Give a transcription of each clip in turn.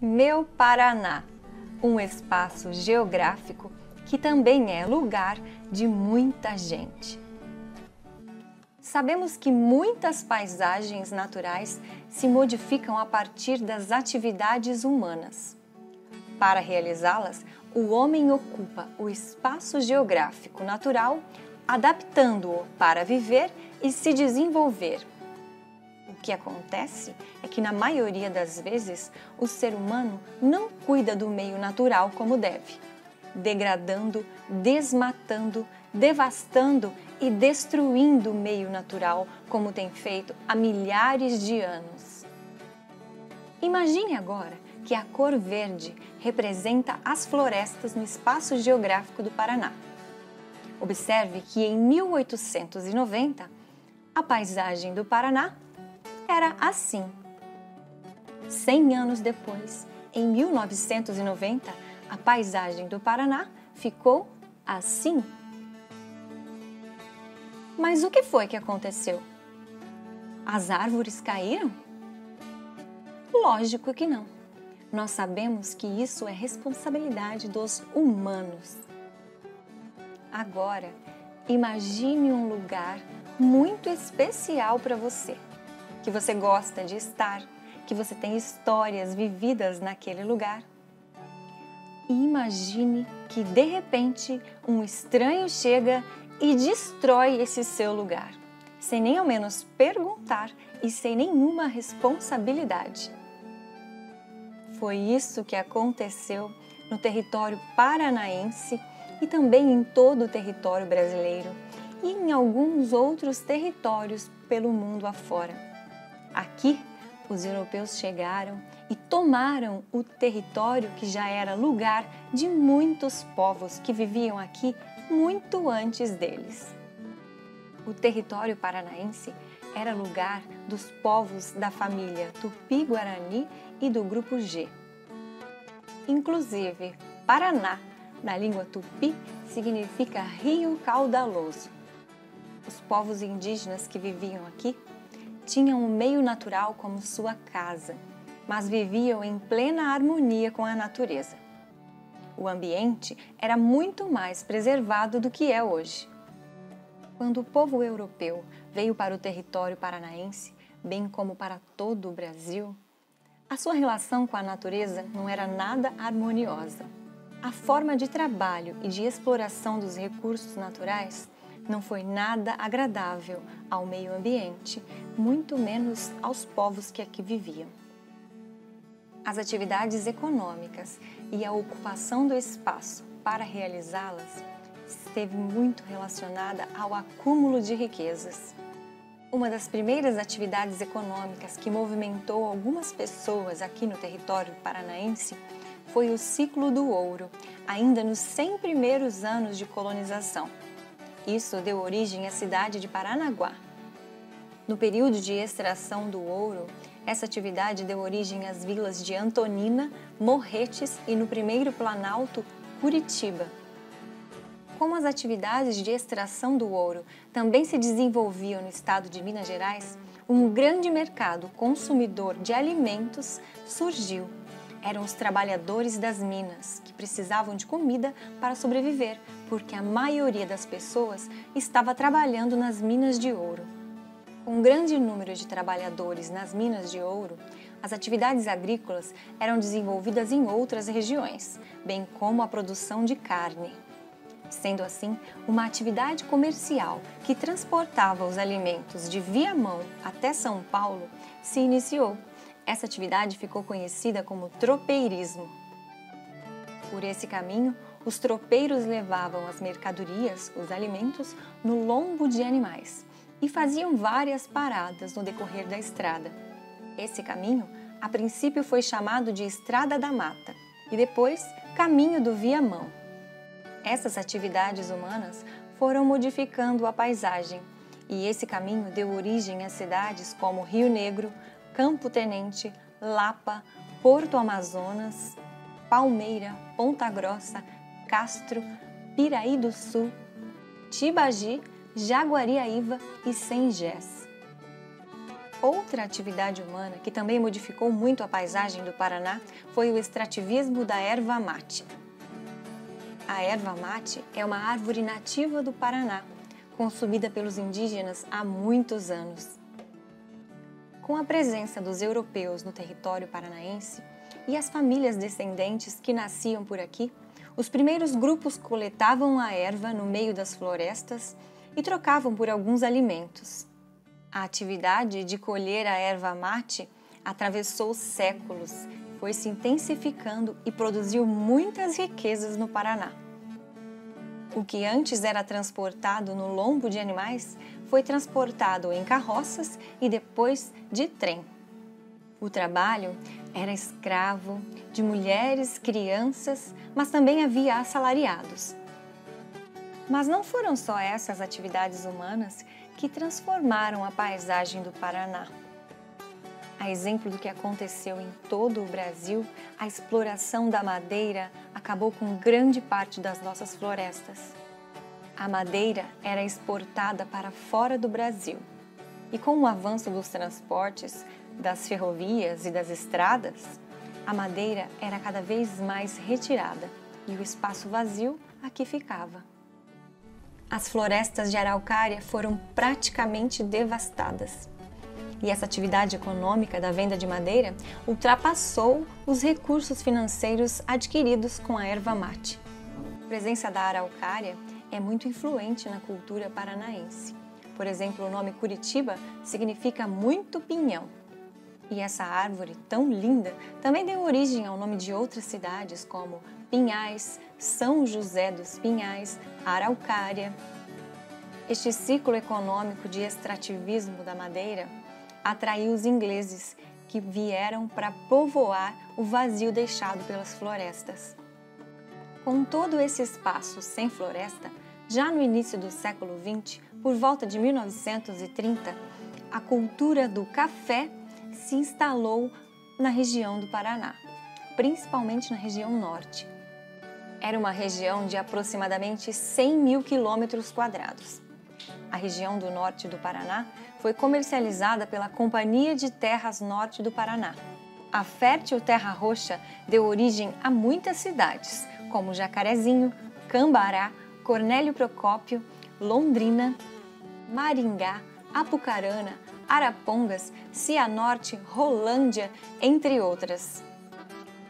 Meu Paraná, um espaço geográfico que também é lugar de muita gente. Sabemos que muitas paisagens naturais se modificam a partir das atividades humanas. Para realizá-las, o homem ocupa o espaço geográfico natural, adaptando-o para viver e se desenvolver. O que acontece é que, na maioria das vezes, o ser humano não cuida do meio natural como deve, degradando, desmatando, devastando e destruindo o meio natural como tem feito há milhares de anos. Imagine agora que a cor verde representa as florestas no espaço geográfico do Paraná. Observe que em 1890, a paisagem do Paraná era assim. 100 anos depois, em 1990, a paisagem do Paraná ficou assim. Mas o que foi que aconteceu? As árvores caíram? Lógico que não. Nós sabemos que isso é responsabilidade dos humanos. Agora, imagine um lugar muito especial para você, que você gosta de estar, que você tem histórias vividas naquele lugar. E imagine que, de repente, um estranho chega e destrói esse seu lugar, sem nem ao menos perguntar e sem nenhuma responsabilidade. Foi isso que aconteceu no território paranaense e também em todo o território brasileiro e em alguns outros territórios pelo mundo afora. Aqui, os europeus chegaram e tomaram o território que já era lugar de muitos povos que viviam aqui muito antes deles. O território paranaense era lugar dos povos da família Tupi-Guarani e do Grupo G. Inclusive, Paraná, na língua tupi, significa rio caudaloso. Os povos indígenas que viviam aqui tinham o meio natural como sua casa, mas viviam em plena harmonia com a natureza. O ambiente era muito mais preservado do que é hoje. Quando o povo europeu veio para o território paranaense, bem como para todo o Brasil, a sua relação com a natureza não era nada harmoniosa. A forma de trabalho e de exploração dos recursos naturais não foi nada agradável ao meio ambiente, muito menos aos povos que aqui viviam. As atividades econômicas e a ocupação do espaço para realizá-las esteve muito relacionada ao acúmulo de riquezas. Uma das primeiras atividades econômicas que movimentou algumas pessoas aqui no território paranaense foi o ciclo do ouro, ainda nos 100 primeiros anos de colonização. Isso deu origem à cidade de Paranaguá. No período de extração do ouro, essa atividade deu origem às vilas de Antonina, Morretes e, no primeiro planalto, Curitiba. Como as atividades de extração do ouro também se desenvolviam no estado de Minas Gerais, um grande mercado consumidor de alimentos surgiu. Eram os trabalhadores das minas, que precisavam de comida para sobreviver, porque a maioria das pessoas estava trabalhando nas minas de ouro. Com um grande número de trabalhadores nas minas de ouro, as atividades agrícolas eram desenvolvidas em outras regiões, bem como a produção de carne. Sendo assim, uma atividade comercial que transportava os alimentos de Viamão até São Paulo se iniciou. Essa atividade ficou conhecida como tropeirismo. Por esse caminho, os tropeiros levavam as mercadorias, os alimentos, no lombo de animais e faziam várias paradas no decorrer da estrada. Esse caminho, a princípio, foi chamado de Estrada da Mata e depois Caminho do Viamão. Essas atividades humanas foram modificando a paisagem e esse caminho deu origem a cidades como Rio Negro, Campo Tenente, Lapa, Porto Amazonas, Palmeira, Ponta Grossa, Castro, Piraí do Sul, Tibagi, Jaguariaíva e Sengés. Outra atividade humana que também modificou muito a paisagem do Paraná foi o extrativismo da erva mate. A erva mate é uma árvore nativa do Paraná, consumida pelos indígenas há muitos anos. Com a presença dos europeus no território paranaense e as famílias descendentes que nasciam por aqui, os primeiros grupos coletavam a erva no meio das florestas e trocavam por alguns alimentos. A atividade de colher a erva mate atravessou séculos, foi se intensificando e produziu muitas riquezas no Paraná. O que antes era transportado no lombo de animais foi transportado em carroças e depois de trem. O trabalho era escravo, de mulheres, crianças, mas também havia assalariados. Mas não foram só essas atividades humanas que transformaram a paisagem do Paraná. A exemplo do que aconteceu em todo o Brasil, a exploração da madeira acabou com grande parte das nossas florestas. A madeira era exportada para fora do Brasil. E com o avanço dos transportes, das ferrovias e das estradas, a madeira era cada vez mais retirada e o espaço vazio aqui ficava. As florestas de araucária foram praticamente devastadas. E essa atividade econômica da venda de madeira ultrapassou os recursos financeiros adquiridos com a erva mate. A presença da araucária é muito influente na cultura paranaense. Por exemplo, o nome Curitiba significa muito pinhão. E essa árvore tão linda também deu origem ao nome de outras cidades como Pinhais, São José dos Pinhais, Araucária. Este ciclo econômico de extrativismo da madeira atraiu os ingleses que vieram para povoar o vazio deixado pelas florestas. Com todo esse espaço sem floresta, já no início do século XX, por volta de 1930, a cultura do café se instalou na região do Paraná, principalmente na região norte. Era uma região de aproximadamente 100 mil quilômetros quadrados. A região do norte do Paraná foi comercializada pela Companhia de Terras Norte do Paraná. A fértil Terra Roxa deu origem a muitas cidades, como Jacarezinho, Cambará, Cornélio Procópio, Londrina, Maringá, Apucarana, Arapongas, Cianorte, Rolândia, entre outras.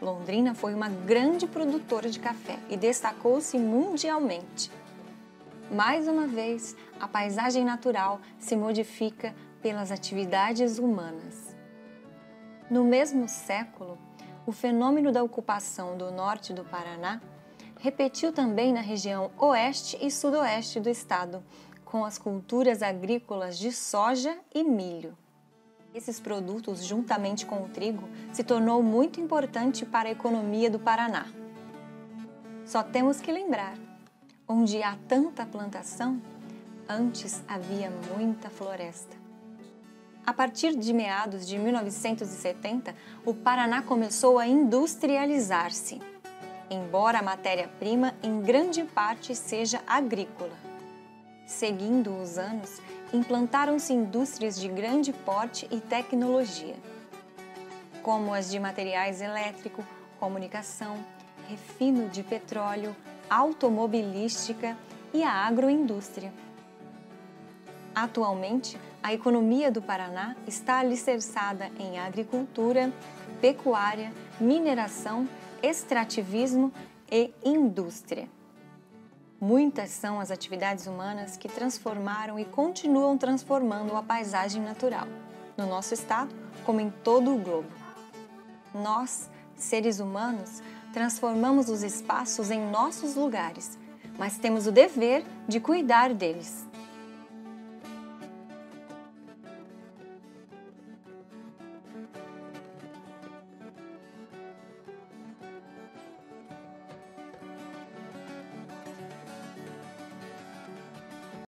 Londrina foi uma grande produtora de café e destacou-se mundialmente. Mais uma vez, a paisagem natural se modifica pelas atividades humanas. No mesmo século, o fenômeno da ocupação do norte do Paraná repetiu também na região oeste e sudoeste do estado, com as culturas agrícolas de soja e milho. Esses produtos, juntamente com o trigo, se tornou muito importante para a economia do Paraná. Só temos que lembrar, onde há tanta plantação, antes havia muita floresta. A partir de meados de 1970, o Paraná começou a industrializar-se, embora a matéria-prima em grande parte seja agrícola. Seguindo os anos, implantaram-se indústrias de grande porte e tecnologia, como as de materiais elétricos, comunicação, refino de petróleo, automobilística e a agroindústria. Atualmente, a economia do Paraná está alicerçada em agricultura, pecuária, mineração, extrativismo e indústria. Muitas são as atividades humanas que transformaram e continuam transformando a paisagem natural, no nosso estado como em todo o globo. Nós, seres humanos, transformamos os espaços em nossos lugares, mas temos o dever de cuidar deles.